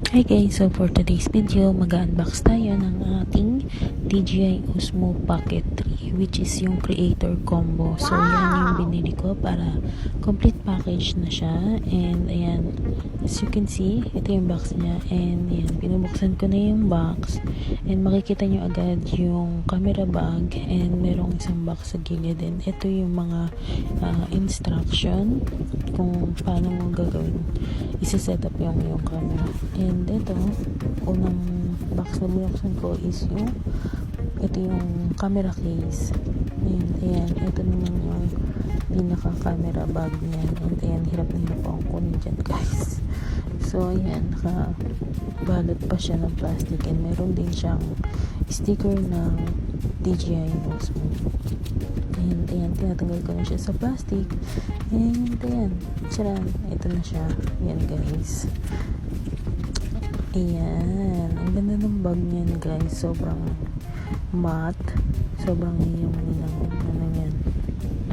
Hi guys, so for today's video, mag-unbox tayo ng ating DJI Osmo Pocket 3, which is yung creator combo. So yan yung binili ko para complete package na siya. And ayan, as you can see, ito yung box niya. And ayan, pinubuksan ko na yung box. And makikita nyo agad yung camera bag. And merong isang box sa gilid. And ito yung mga instruction kung paano mo gagawin. Isa-set up yung camera. And ito, unang box na binuksan ko is ito yung camera case. And ayan, ito naman yung pinaka-camera bag niyan. And ayan, hirap na hirap akong kunin dyan guys. So ayan, nakabalot pa siya ng plastic. And meron din siyang sticker ng DJI Osmo. And ayan, tinatanggal ko na siya sa plastic. And ayan, charan, ito na siya. Ayan guys. Ayan, ang ganda ng bag niyan guys. Sobrang matte. Sobrang yung yan,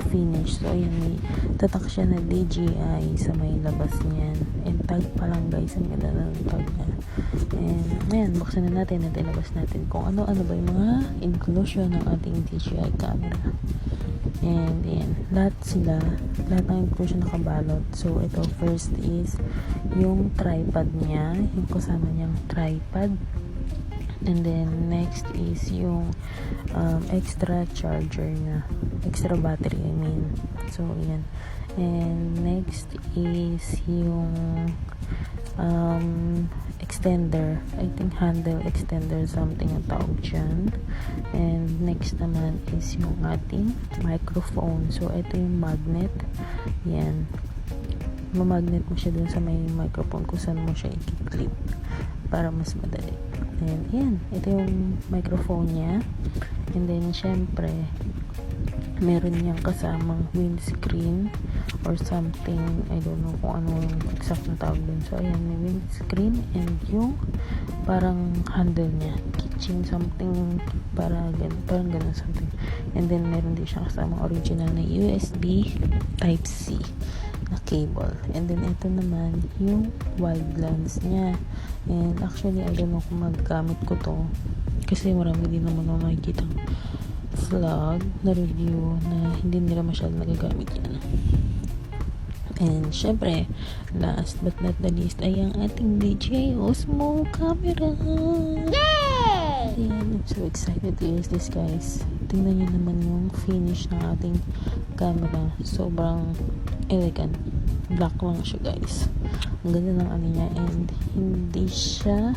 finish. So ayan, may tatak siya na DJI sa may labas niyan. And tag pa lang guys, ang ganda ng tag niya. And ayan, buksan na natin at ilabas natin kung ano-ano ba yung mga inclusion ng ating DJI camera. And ayan, lahat ng inclusion nakabalot. So ito, first is yung tripod niya, yung kasama niyang tripod. And then next is yung extra charger niya, extra battery I mean. So ayan. And next is yung extender, I think handle extender something ang tawag dyan. And next naman is yung ating microphone. So ito yung magnet, yan, mamagnet mo siya dun sa may microphone kung saan mo siya i-clip para mas madali. And yan, ito yung microphone niya. And then syempre meron niyang kasamang windscreen or something, I don't know kung ano yung exact na tawag dun. So ayan, may windscreen and yung parang handle niya, keychain something, parang ganun something. And then meron din siyang kasamang original na USB Type-C na cable. And then ito naman yung wide lens niya. And actually I don't know kung maggamit ko to kasi marami din naman ako makikitang vlog na review na hindi nila masyadong nagagamit yan. And syempre, last but not the least ay ang ating DJI Osmo camera. Yay! Ayan, I'm so excited to use this guys. Tingnan nyo naman yung finish ng ating camera. Sobrang elegant. Black lang siya guys. Ang ganda ng ano niya and hindi siya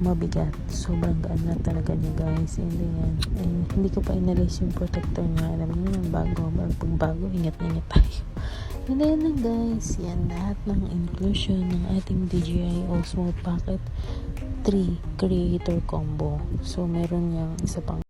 mabigat. Sobrang gaan na talaga niya guys. And ayan. And hindi ko pa inalis yung protector niya. Alam niyo yung pag bago, ingat tayo. And ayan lang guys. Yan lahat ng inclusion ng ating DJI Osmo Pocket 3 Creator Combo. So meron niyang isa pang